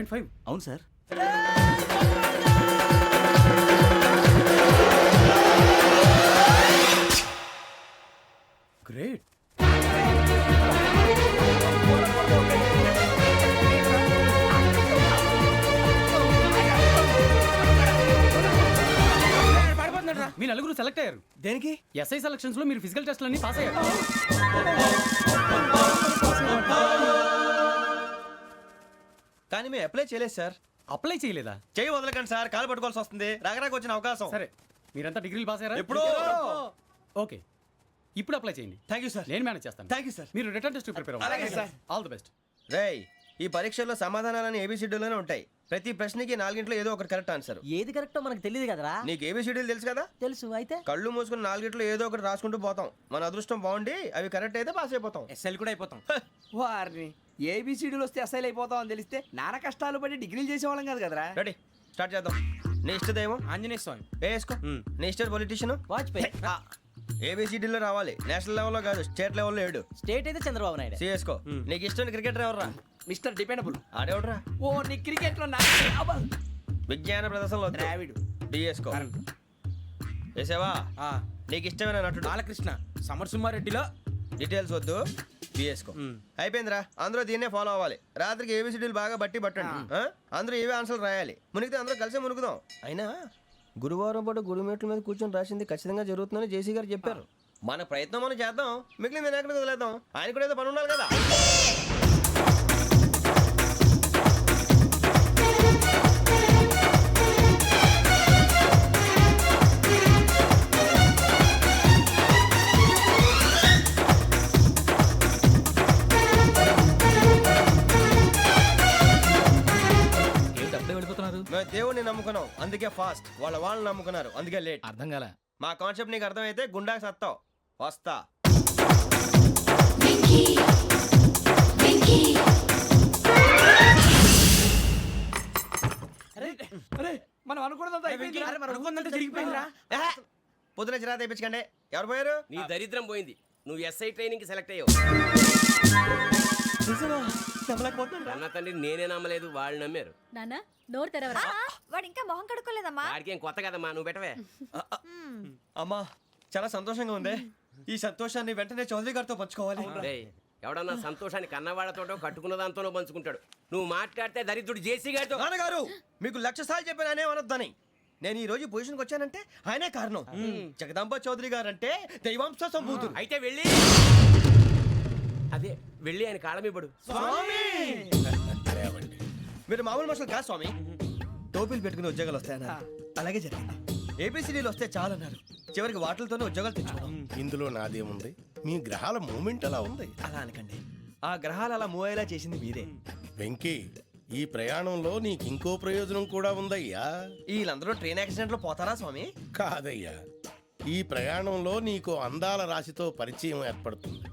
7.5. అవును sir. Great. మీ నలుగురు select అయ్యారు. దేనికి? ఎస్ఐ సెలక్షన్స్ లో మీరు ఫిజికల్ టెస్ట్లన్నీ పాస్ అయ్యారు. కానీ మేము అప్లై చేయలేదు సార్. అప్లై చేయలేదా? చేయి వదలకండి సార్, కాలు పట్టుకోవాల్సి వస్తుంది. రాగరాకు వచ్చిన అవకాశం. సరే, మీరంతా డిగ్రీలు పాస్ అయ్యారా? ఎప్పుడో. ఓకే, ఇప్పుడు అప్లై చేయండి. Thank you sir. నేను మేనేజ్ చేస్తాను. Thank you sir. మీరు రిటర్న్ టెస్ట్ ప్రిపేర్ అలాగే సార్. All the best. రేయ్, ఈ పరీక్షల్లో సమాధానాలని ఏబిసిడ్యూల్లోనే ఉంటాయి. ప్రతి ప్రశ్నకి 4 ఏదో ఒకటి కరెక్ట్ ఆన్సర్. ఏది కరెక్టో మనకు తెలియదు కదరా. నీకు ఏబిసిడ్యూల్ తెలుసు కదా? తెలుసు. అయితే కళ్ళు మూసుకుని 4 ఏదో ఒకటి రాసుకుంటూ పోతాం. మన అదృష్టం బాగుండి అవి కరెక్ట్ అయితే పాస్ అయిపోతాం. ఎస్ఎల్ కూడా అయిపోతాం. వారిని ఏబిసిడీలు వస్తే ఎస్ఐలు అయిపోతాం అని తెలిస్తే నానా కష్టాలు పడి డిగ్రీలు చేసేవాళ్ళం కాదు కదరా. రెడీ, స్టార్ట్ చేద్దాం. నీ ఇష్టదేమో ఆంజనేయ స్వామి. వేసుకో. నీ ఇష్ట పొలిటీషియన్ వాజ్పేయి. ఏబిసిడీలో రావాలి. నేషనల్ లెవెల్లో కాదు, స్టేట్ లెవెల్లో 7. స్టేట్ అయితే చంద్రబాబు నాయుడు. సిఎస్కో. నీకు ఇష్టం క్రికెటర్ ఎవర్రా? Mister dependable. ఆడేవడరా? ఓ నీ క్రికెట్ లో విజ్ఞాన ప్రదర్శనలో ద్రావిడు. డిఎస్కో. వేసావా? నీకు ఇష్టమైన నటుడు? బాలకృష్ణ. సమర్ సుమారెడ్డిలో డీటెయిల్స్ వద్దు, బిఎస్కో. అయిపోయిందిరా. అందరూ దీన్నే ఫాలో అవ్వాలి. రాత్రికి ఏబిసిడీలు బాగా బట్టి పట్టండి. అందరూ ఏవే ఆన్సర్లు రాయాలి. మునిగితే అందరూ కలిసి మునుగుదాం. అయినా గురువారం పాటు గురుమేట్ల మీద కూర్చొని రాసింది ఖచ్చితంగా జరుగుతుందని జేసీ గారు చెప్పారు. మన ప్రయత్నం మనం చేద్దాం, మిగిలింది వినాయకుడికి వదిలేద్దాం. ఆయన కూడా ఏదో పని ఉండాలి కదా. మేము దేవుడిని నమ్ముకున్నాం, అందుకే ఫాస్ట్. వాళ్ళని నమ్ముకున్నారు, అందుకే లేట్. అర్థం కాలే. మా కాన్సెప్ట్ నీకు అర్థమైతే గుండాకి సత్తావు. వస్తా. మనం అనుకున్నదంతా జరిగిపోయిందిరా. పొద్దున చిరా తెప్పించకండి. ఎవరు పోయారు? నీ దరిద్రం పోయింది. నువ్వు ఎస్ఐ ట్రైనింగ్ కి సెలెక్ట్ అయ్యావు. అన్న తండ్రి నేనే నమ్మలేదు, వాళ్ళు నమ్మారు. నాన్న నోరు తెరవరా. వాడు ఇంకా మొహం కడుక్కోలేదమ్మా. వాడికి ఏం కొత్త కదమ్మా, నువ్వు పెట్టవే. అమ్మా, చాలా సంతోషంగా ఉంది. ఈ సంతోషాన్ని వెంటనే చౌదరి గారితో పంచుకోవాలి. డేయ్, ఎవడన్నా సంతోషాన్ని కన్నవాళ్లతోటో కట్టుకున్న దాంతోనో పంచుకుంటాడు. నువ్వు మాట్లాడితే దరిద్రుడు జేసీ గారితో. నాన్నగారు, మీకు 1,00,000 సార్లు చెప్పాను అనే అనొద్దని. నేను ఈ రోజు పొజిషన్కి వచ్చానంటే ఆయనే కారణం. జగదాంబ చౌదరి గారు అంటే దైవాంశ సంభూతుడు. అయితే వెళ్ళి అదే వెళ్ళి ఆయన కాళ్ళమివ్వడు. మీరు మామూలు మనుషులు కాదు స్వామి. టోపీలు పెట్టుకుని ఉద్యోగాలు వస్తాయన్నారు, అలాగే జరిగింది. ఏబిసిడీలు వస్తే చాలన్నారు, చివరికి వాటిలతోనే ఉద్యోగాలు తెచ్చుకున్నాం. ఇందులో నాదేముంది? మీ గ్రహాల మూమెంట్ అలా ఉంది. అలా అనకండి, ఆ గ్రహాలు అలా మూవ్ అయ్యేలా చేసింది మీరే. వెంకీ, ఈ ప్రయాణంలో నీకు ఇంకో ప్రయోజనం కూడా ఉందయ్యా. వీళ్ళందరూ ట్రైన్ యాక్సిడెంట్ లో పోతారా స్వామి? కాదయ్యా, ఈ ప్రయాణంలో నీకు అందాల రాశితో పరిచయం ఏర్పడుతుంది.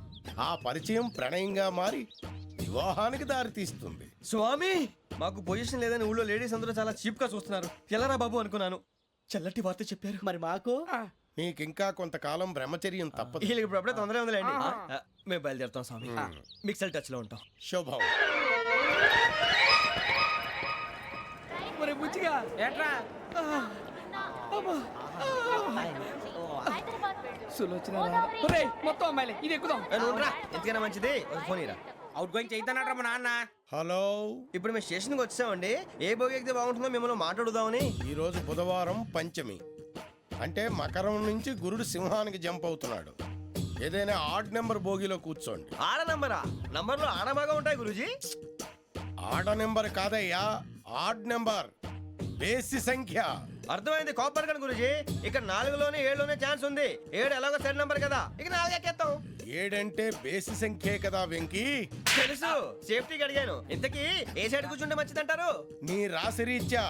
ఆ పరిచయం ప్రణయంగా మారి వివాహానికి దారితీస్తుంది. స్వామి, మాకు పొజిషన్ లేదని ఊళ్ళో లేడీస్ అందరూ చాలా చీప్ గా చూస్తున్నారు. ఎలారా బాబు అనుకున్నాను. చల్లటి వార్త చెప్పారు. మరి మాకు నీకింకా కొంతకాలం బ్రహ్మచర్యం తప్పదు. వీళ్ళకి ఇప్పుడు అప్పుడే తొందరగా ఉందిలేండి. మేము బయలుదేరుతాం స్వామి. మిక్సెల్ టచ్ లో ఉంటాం. శుభం. బుచ్చిగా ఏట్రా మొత్తం అమ్మాయిలే ఇది ఎక్కుదాం. ఎందుకైనా మంచిది ఒక ఫోన్ ఇరా. అవుట్ గోయింగ్ చేద్దానట్రా మా నాన్న. హలో, ఇప్పుడు మేము స్టేషన్కి వచ్చామండి. ఏ బోగి ఎక్కితే బాగుంటుందో మిమ్మల్ని మాట్లాడుదామని. ఈరోజు బుధవారం పంచమి, అంటే మకరం నుంచి గురుడు సింహానికి జంప్ అవుతున్నాడు. ఏదైనా ఆడ్ నెంబర్ బోగిలో కూర్చోండి. ఆడ నంబరా? నంబర్లో ఆడ బాగా ఉంటాయి గురూజీ. ఆడ నెంబర్ కాదయ్యా, ఆడ్ నెంబర్, బేసి సంఖ్య. అర్థమైంది, కాపర్ కన్ గురూజీ. ఇక్కడ 4లోనే 7లోనే ఛాన్స్ ఉంది. 7 ఎలాగో సెడ్ నంబర్ కదా, ఇక 4 ఎక్కేస్తాం. 7 అంటే బేసి సంఖ్యే కదా వెంకీ. తెలుసు, సేఫ్టీకి అడిగాను. ఇంతకీ ఏ సైడ్ కూర్చుంటే మంచిదంటారు? నీ రాశి రీత్యా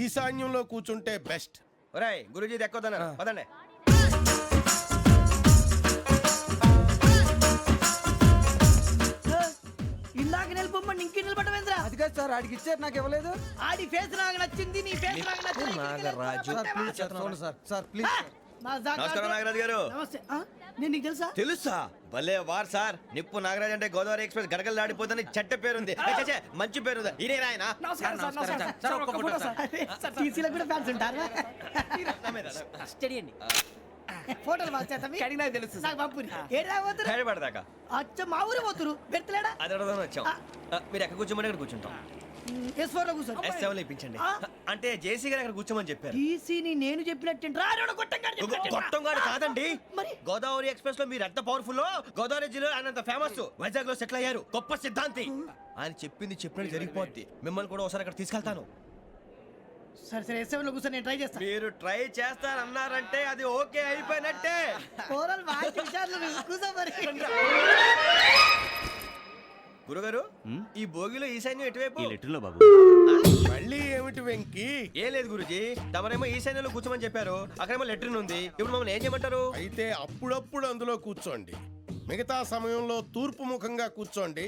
ఈశాన్యంలో కూర్చుంటే బెస్ట్. ఒరేయ్, గురూజీ దెక్కొద్దన్నారు, పదండి. ఇందాక నిలబొమ్మని ఇంకే నిలబడమేంద్రా? అది కాదు సార్, ఆడికి ఇచ్చారు, నాకు ఇవ్వలేదు. ఆడి ఫేస్ నాకు నచ్చింది, నీ ఫేస్ నాకు నచ్చింది. Nagaraju, sir please. నమస్కారం నాగరాజు గారు. నమస్తే నేను నీకు తెలుసా తెలుసా? భలే వార్ సార్. నిప్పు నాగరాజ్ అంటే గోదావరి ఎక్స్ప్రెస్ గడగలు దాడిపోతుంది చెట్ట పేరుంది. ఛే, మంచి పేరు. ఇదే ఆయన నమస్కారం సార్, నమస్కారం సార్. ఒక్క ఫోటో సార్. సార్ టీసీలో కూడా ఫ్యాన్స్ ఉంటారా స్టడీ అండి ఫోటోలు పాస్ చేస్తాం కడిగి నాకు తెలుసు సార్. నాకు పంపుని ఏడు పోతురు హైదరాబాద్ అచ్చ మా ఊరు పోతురు పెడతలేడా అది అడగదామని వచ్చాం. మీరు ఎక్కడ కూర్చోమని అక్కడ కూర్చుంటాం. S4 లో కూర్చో S7 ఇప్పించండి. అంటే జేసీ గారు అక్కడ కూర్చోమని చెప్పారు. టీసీని నేను చెప్పినట్టు గొట్టంగాడు కాదండి. మరి? గోదావరి ఎక్స్ప్రెస్ లో మీరు ఎంత పవర్ఫుల్, గోదావరి జిల్లా ఆయన ఫేమస్, వైజాగ్ లో సెటిల్ అయ్యారు, గొప్ప సిద్ధాంతి. ఆయన చెప్పింది చెప్పినట్టు జరిగిపోద్ది. మిమ్మల్ని కూడా ఒకసారి అక్కడ తీసుకెళ్తాను. సరే సరే S7 లో కూర్చో నేను ట్రై చేస్తాను మీరు ట్రై చేస్తారన్నారంటే అది ఓకే అయిపోయినట్టే. ఓరల్ బాగా విషయాలు కూర్చో మరి గురుగారు, ఈ భోగిలో ఈశాన్యం ఎటువైపు? మళ్ళీ ఏమిటి వెంకీ? ఏం లేదు గురుజీ, తమరేమో ఈశాన్యంలో కూర్చోమని చెప్పారు, అక్కడేమో లెట్రిన్ ఉంది. ఇప్పుడు మమ్మల్ని ఏం చేయమంటారు? అయితే అప్పుడప్పుడు అందులో కూర్చోండి, మిగతా సమయంలో తూర్పు ముఖంగా కూర్చోండి.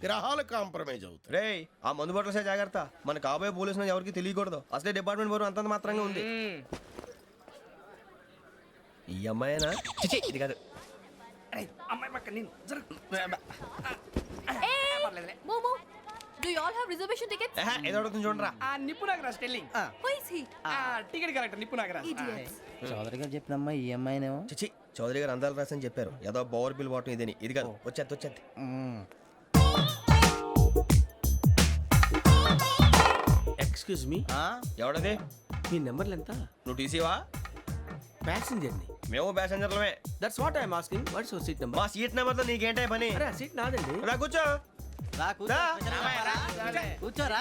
గ్రహాలు కాంప్రమైజ్ అవుతాయి. రేయ్, ఆ మందు బాటలసే జాగ్రత్త. మన కాబోయే పోలీసులు ఎవరికి తెలియకూడదు. అసలే డిపార్ట్మెంట్ బోరు అంతంత మాత్రంగా ఉంది. ఈ అమ్మాయినా? చిచి, ఇది కాదు. అమ్మాయి పక్క నేను Momo, do you all have reservation tickets? ఏదో అడుగుతుంది చూడరా. ఆ నిప్పు Nagaraj sterling. Who is he? Ticket correct నిప్పు నాగరాజ్. Idiots. చౌదరి గారు చెప్పినమ్మా ఈ అమ్మాయినేమో చిచి, చౌదరి గారు అందాలు రాసని చెప్పారు. ఏదో బోర్ బిల్ వాటం ఇదని. ఇది కాదు, వచ్చేది. Excuse me, ఎవడది? మీ నెంబర్లు ఎంత? నువ్వు టీసీవా? ప్యాసింజర్ ని. మేము ప్యాసెంజర్లమే. That's what I'm asking. What's your seat number? మా సీట్ నెంబర్తో నీకేంటే పని? అరే ఆ సీట్ నాదండి. రా కూర్చో. రా. కూర్చోరా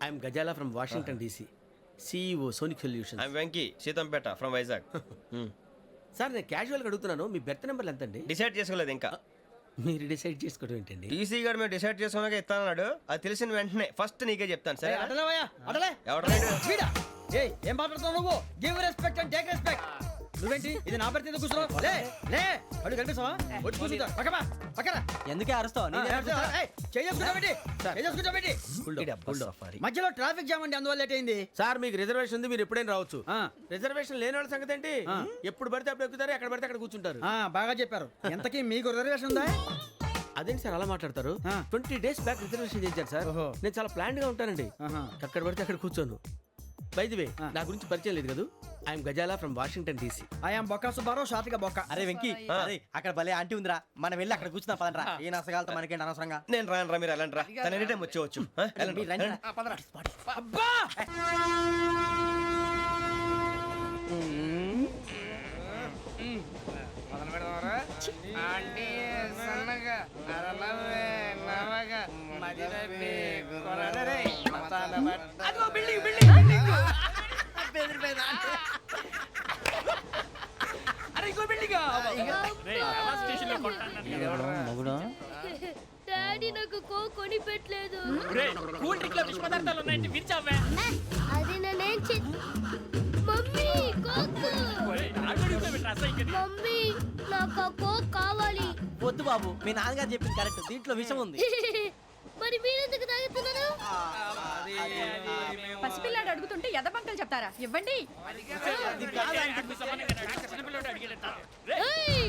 I'm Gazala from Washington DC, CEO Sonic solution. I'm Venky, Seethampeta from Vizag. Sir నేను క్యాజువల్గా అడుగుతున్నాను, మీ బెర్త్ నెంబర్లు ఎంత అండి? డిసైడ్ చేసుకోలేదు ఇంకా. మీరు డిసైడ్ చేసుకోవడం ఏంటండి? టీసీ గారు మేము డిసైడ్ చేసుకున్నాక ఇస్తానన్నాడు. అది తెలిసిన వెంటనే ఫస్ట్ నీకే చెప్తాను. సరే అడలే ఎవరు? ఏం మాట్లాడుతావు నువ్వు give respect and take respect నువ్వేంటి ఇది నా పరిస్థితి ఎందుకు కూర్చున్నావు లే లే అడుగు కనిపిస్తావా వచ్చి కూర్చుంటా పక్కన ఎందుకే అరుస్తావు మధ్యలో ట్రాఫిక్ జామ్ అండి అందువల్ల లేట్ అయింది సార్ మీకు రిజర్వేషన్ ఉంది, మీరు ఎప్పుడైనా రావచ్చు. రిజర్వేషన్ లేని వాళ్ళ సంగతి ఏంటి? ఎప్పుడు పడితే అప్పుడు ఎక్కుతారు, ఎక్కడ పడితే అక్కడ కూర్చుంటారు. బాగా చెప్పారు ఎంతకీ మీకు రిజర్వేషన్ ఉందా అదేంటి సార్ అలా మాట్లాడతారు? 20 days బ్యాక్ రిజర్వేషన్ చేశారు సార్. నేను చాలా ప్లాన్డ్ గా ఉంటానండి, అక్కడ పడితే అక్కడ కూర్చోను. బై ది వే, నా గురించి పరిచయం లేదు కదా, I'm Gazala from Washington DC. I'm Bokka Subbarao షార్ట్గా బొక్క. అరే వెంకీ అక్కడ భలే ఆంటీ ఉందిరా, మనం వెళ్ళి అక్కడ కూర్చున్నా పదరా. ఏ నసగాలతో మనకేంటి అనవసరంగా. నేను రాను, మీరు వెళ్ళండి రా. తన ఎనీ టైం వచ్చేవచ్చు. అబ్బా మొదలు పెడదామరా? ఆంటీ సన్నగా అరలవే నవగా మదిరపి కొరడరే మతాల బట్ట. అదిగో బిల్డింగ్ బిల్డింగ్ బిల్డింగ్. అరే ఇంకో బిల్డింగ్. డాడీ నాకు కోక్ కొని పెట్టలేదు. కూల్ డ్రింక్ లో విష పదార్థాలు ఉన్నాయంటే విరిచావే. అది నేనేం మమ్మీ కోక్. మమ్మీ నాకు ఆ కోక్ కావాలి. వద్దు బాబు, మీ నాన్నగారు చెప్పింది కరెక్ట్, దీంట్లో విషయం ఉంది. మరి మీరెందుకు తాగుతున్నారు? పసిపిల్లాడు అడుగుతుంటే ఎదబంకలు చెప్తారా? ఇవ్వండి. ఏయ్!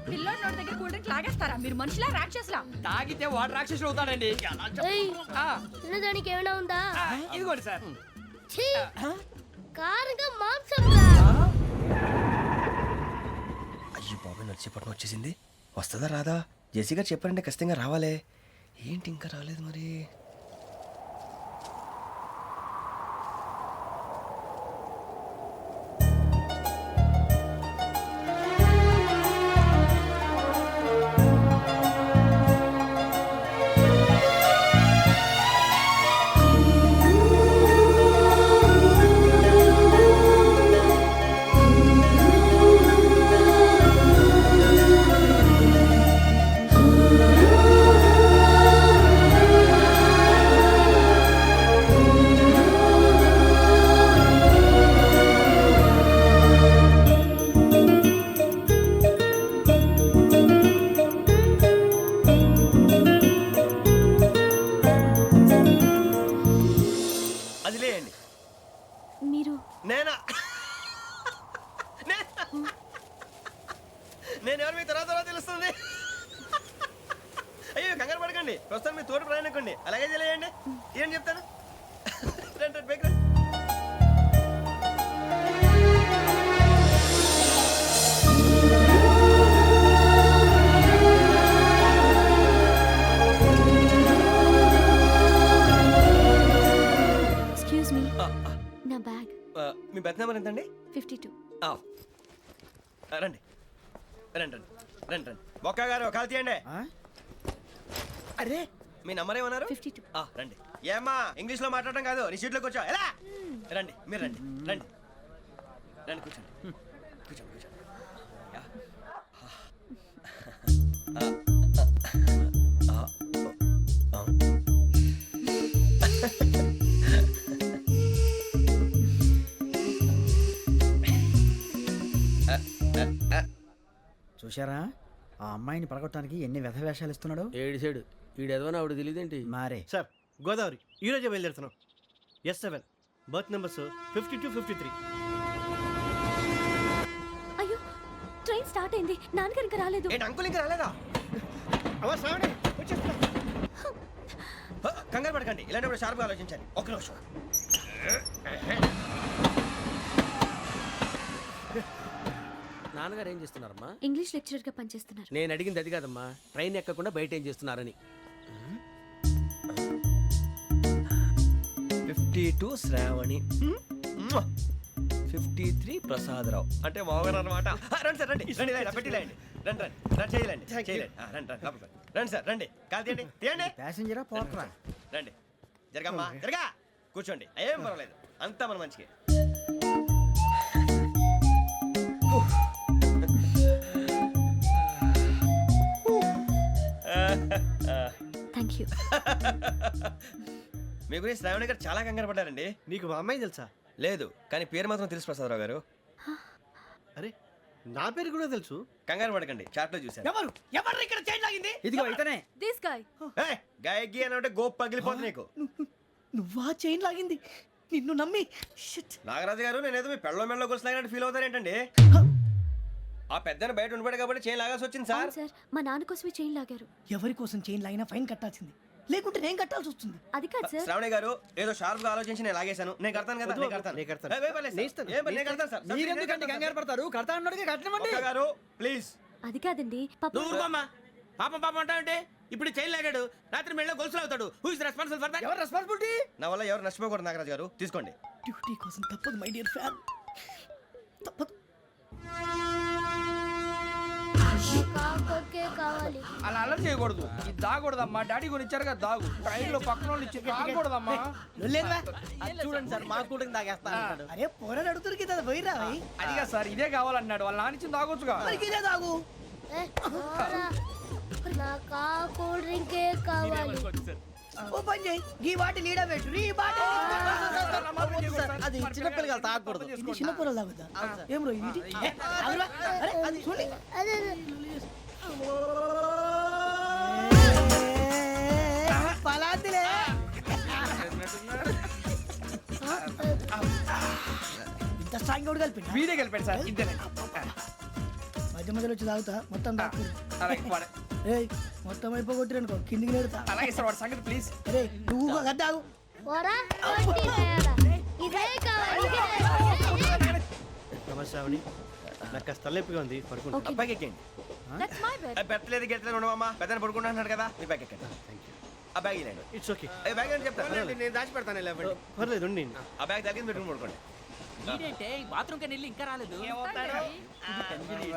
పిల్లోడి నోటి దగ్గర కూల్ డ్రింక్ లాగేస్తారా? మీరు మనుషులా రాక్షసులా? తాగితే వాడు రాక్షసుడు అవుతాడండి. ఏయ్! తినడానికి ఏమైనా ఉందా? ఇదిగోండి సార్. ఛీ! కారంగా మాంసం రా. అయ్యో బాబాయ్, నడిచేపట్నం వచ్చేసింది. వస్తుందా రాదా? జెసీ గారు చెప్పారంటే ఖచ్చితంగా రావాలే. ఏంటి ఇంకా రాలేదు మరి? ప్రస్తుతం మీ తోటి ప్రయాణకండి అలాగే తెలియండి ఏం చెప్తాను రండి, రండి, బైక్ రండి. ఎక్స్క్యూజ్ మీ నా బ్యాగ్ మీ బెత్ నెంబర్ ఎంతండి 52. రండి రండి రండి రండి రండి బొక్క గారు కాల్ తీయండి అరే మీ నంబర్ ఏమన్నారు 52. రండి ఏమ్మా ఇంగ్లీష్ లో మాట్లాడడం కాదు నీ సీట్లోకి వచ్చా ఎలా రండి మీరు రండి రండి రండి కూర్చోండి కూర్చోండి కూర్చోండి యా. చూశారా ఆ అమ్మాయిని పడగొట్టడానికి ఎన్ని వ్యధ వేషాలు ఇస్తున్నాడు ఏడు సైడు ఈడు ఎదవని ఆవిడ తెలియదేంటి మారే సార్ గోదావరి ఈ రోజే బయలుదేరుతున్నాం S7 బర్త్ నెంబర్స్ 52 53. అయ్యో ట్రైన్ స్టార్ట్ అయింది నాన్నగారు ఇంకా రాలేదు. ఏంటి అంకుల్ ఇంకా రాలేదా కంగారు పడకండి ఇలాంటప్పుడు షార్ప్గా ఆలోచించండి ఒక్క నిమిషం నాన్నగారు ఏం చేస్తున్నారమ్మా? ఇంగ్లీష్ లెక్చరర్ గా పనిచేస్తున్నారు. నేను అడిగింది అది కాదమ్మా, ట్రైన్ ఎక్కకుండా బయట ఏం చేస్తున్నారని. 52 శ్రావణి 53 ప్రసాదరావు అంటే మామగారు అనమాట రండి సార్ రండి రండి ఇలా పెట్టి లేండి రండి రండి రండి చేయలేండి చేయలేండి రండి రండి లోపలికి రండి. రండి సార్ రండి కాల్ తీయండి తీయండి ప్యాసింజరా పోట్రా రండి జరగమ్మా జరగా కూర్చోండి ఏం పర్వాలేదు అంతా మన మంచికి థ్యాంక్ యూ. మీ గురించి శ్రావణి గారు చాలా కంగారు పడ్డారండి. నీకు మా అమ్మాయి తెలుసా? లేదు కానీ పేరు మాత్రం తెలుసు ప్రసాదరావు గారు. అరే నా పేరు కూడా తెలుసు. కంగారు పడకండి చాట్లో చూశాను. ఎవరు ఎవరు ఇక్కడ చైన్ లాగింది ఇదిగో ఇతనే దిస్ గాయ్. గాయకి అని అంటే గోప్ పగిలిపోతుంది నీకు. నువ్వా చైన్ లాగింది నిన్ను నమ్మి నాగరాజు గారు నేనేదో మీ పెళ్ళ మెళ్ళలో గురిసిలాగినట్టు ఫీల్ అవుతారేంటండి? ఆ పెద్దని బయట ఉండిపోయాడు కాబట్టి చైన్ లాగాల్సి వచ్చింది సార్. సార్ మా నాన్న కోసమే చైన్ లాగారు. ఎవరి కోసం చైన్ లాగినా ఫైన్ కట్టాల్సింది లేకుంటే నేను కట్టాల్సి వస్తుంది. అది కాదు సార్. శ్రావణి గారు ఏదో షార్ప్ గా ఆలోచించి నేను లాగేశాను. నేను కడతాను కదా నేను కడతాను. ఏ, పర్లేదు సార్. ఏ, నేను కడతాను సార్. మీరెందుకంటే కంగారు పడతారు కడతా అన్నాడుగా కట్టమండి ఒక్క గారు ప్లీజ్. అది కాదండి పాప. నువ్వు ఊరుకోమ్మా. పాపం పాపం అంటావంటే ఇప్పుడు చైన్ లాగాడు, రాత్రి మెళ్ళ గొలుసులు అవుతాడు. Who is responsible for that? ఎవరు రెస్పాన్సిబిలిటీ నా వల్ల ఎవరు నష్టపోకూడదు నాగరాజు గారు తీసుకోండి. డ్యూటీ కోసం తప్పదు మై డియర్ ఫ్యాన్ తప్పదు. కాకొక్కే కావాలి. అలా అలర్ చేయకూడదు. ఇది దాగకూడదమ్మా. డాడీ కొని ఇచ్చారు కదా దాగు. ట్రైన్ లో పక్కన వాళ్ళు ఇచ్చి దాగకూడదమ్మా. చూడండి సార్ మా కూడా తాగేస్తా అరే పోరాడు అడుగుతారు కదా పోయిరా అదిగా సార్ ఇదే కావాలన్నాడు. వాళ్ళ నాన్న ఇచ్చింది తాగొచ్చుగా. ఇదే తాగు ఏ, పోరా. నాకు ఆ కూల్ డ్రింకే కావాలి. ఓ పని చేయి ఈ బాటి లీడ పెట్టు ఈ బాటి అది చిన్నపిల్లలు తాగకూడదు ఇది చిన్నపిల్లలు తాగుతా ఏం రో ఇది అరే అది చూడండి అదే పలాతిలే ఇంత స్ట్రాంగ్ కూడా కలిపి వీడే గెలిపాడు సార్. ఇద్దరే. మధ్య మధ్యలో వచ్చి తాగుతా మొత్తం తాగు అలాగే వాడు- రేయ్ మొత్తం అయిపోగొట్టిరనుకో కిందికి నేడుతా అలాగే సార్ వాడు సంగతి ప్లీజ్. రే నువ్వు గద్దాగు పోరా వడ్డీ తయారా. ఇదే కావాలి నమస్తే శ్రావణి, నాకు కాస్త తలెప్పిగా ఉంది పడుకుంటా. ఓకే అబ్బాయికి ఎక్కండి. That's my bed. పెట్టలేదు గెట్టలేదు ఉండవమ్మా. పెద్దని పడుకుంటున్నాడు కదా మీ బ్యాగ్ ఎక్కండి. ఆ బ్యాగ్ ఇలాండి. It's okay. ఏ బ్యాగ్ అని చెప్తాను. నేను దాచి పెడతాను లేవండి. పర్లేదు ఉండి. ఆ బ్యాగ్ తగ్గింది పెట్టుకుని పడుకోండి. బాత్రూమ్ కి వెళ్ళి ఇంకా రాలేదు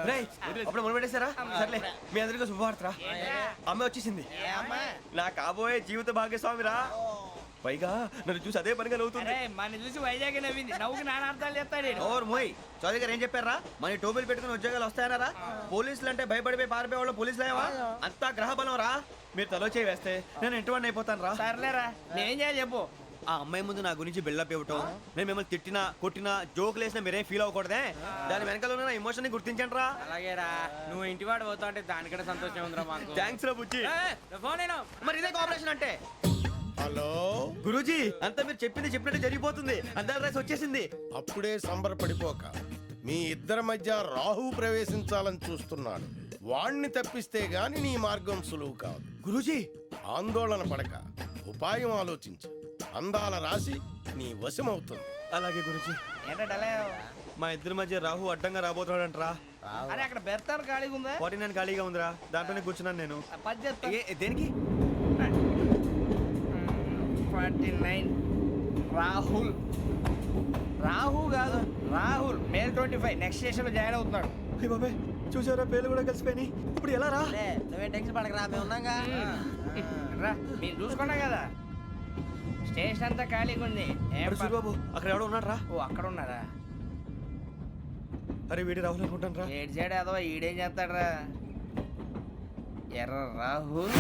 రేయ్, అప్పుడు మొదలు పెట్టేశారా? సర్లే మీ అందరికీ శుభవార్తరా. అమ్మ వచ్చేసింది. నా కాబోయే జీవిత భాగ్యస్వామిరా. పైగా నన్ను చూసి అదే పనిగా నవ్వుతుంది. మన చూసి వైజాగ్ నవ్వింది. నవ్వుకి నాన్న అర్థాలు చెప్తాడు. ఓర్ మోయ్ చౌదరి గారు ఏం చెప్పారా? మన టోబీలు పెట్టుకుని ఉద్యోగాలు వస్తాయన్నారా? పోలీసులు అంటే భయపడిపోయి పారిపోయే వాళ్ళు పోలీసులేవా? అంతా గ్రహ బలం రా. మీరు తలో చేయి వేస్తే నేను ఇంటివాడిని అయిపోతాను రా. సర్లేరా నేనేం చేయాలి చెప్పు. ఆ అమ్మాయి ముందు నా గురించి బిల్డప్ ఇవ్వటం, నేను మిమ్మల్ని తిట్టినా కొట్టినా జోకులు వేసినా మీరేం ఫీల్ అవ్వకూడదే. దాని వెనకాల ఉన్న నా ఎమోషన్ ని గుర్తించండి రా. అలాగేరా నువ్వు ఇంటివాడు పోతా అంటే దానికంటే సంతోషం ఉందిరా మాకు. థ్యాంక్స్ రా బుజ్జి. ఫోన్ అయినా మరి ఇదే కోఆపరేషన్ అంటే. హలో గురూజీ అంతా మీరు చెప్పింది చెప్పినట్టు జరిగిపోతుంది. అందరి రైస్ వచ్చేసింది. అప్పుడే సంబరపడిపోక మీ ఇద్దరి మధ్య రాహు ప్రవేశించాలని చూస్తున్నాడు. వాణ్ణి తప్పిస్తే గాని నీ మార్గం సులువు కాదు. గురూజీ ఆందోళన పడక ఉపాయం ఆలోచించు. అందాల రాశి నీ వశమవుతుంది. అలాగే గురుజీ. ఏంటంటే మా ఇద్దరి మధ్య రాహు అడ్డంగా రాబోతున్నాడంట్రా. అరే అక్కడ బెర్తాను ఖాళీగా ఉందా? 49 ఖాళీగా ఉందిరా, దాంట్లోనే కూర్చున్నాను నేను. పది చెప్తా. దేనికి? 49 రాహుల్. రాహు కాదు రాహుల్. మే 25 నెక్స్ట్ స్టేషన్ లో జాయిన్ అవుతున్నాడు. అయ్య బాబాయ్, చూసారా పేర్లు కూడా కలిసిపోయినాయి. ఇప్పుడు ఎలా రా? నువ్వే టెన్షన్ పడకరా, మేము ఉన్నాగా. రా మీరు చూసుకున్నా కదా, స్టేషన్ అంతా ఖాళీగా ఉంది. అరే సూరిబాబు, అక్కడ ఎవడో ఉన్నాడు రా. ఓ అక్కడ ఉన్నారా? అరే వీడి రాహుల్ అనుకుంటాను రా. ఏడు సైడ్ అదో ఈడేం చేస్తాడరా? ఎర్ర రాహుల్.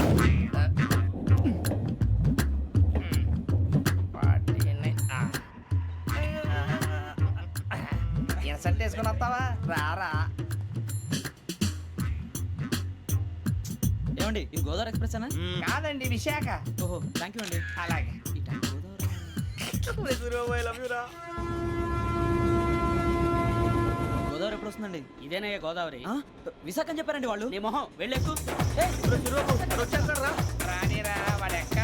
ఇన్సల్ట్ వేసుకుని వస్తావా? రారా. ఏమండి ఇది గోదావరి ఎక్స్ప్రెస్ అనా? కాదండి విశాఖ. ఓహో థ్యాంక్ యూ అండి. అలాగే. సూరిబాబు, ఐ లవ్ యు రా. గోదావరి ఎప్పుడు వస్తుందండి? ఇదేనయ్య గోదావరి. విశాఖ అని చెప్పారండి వాళ్ళు. నీ మొహం వెళ్ళెక్కు. సూరిబాబు,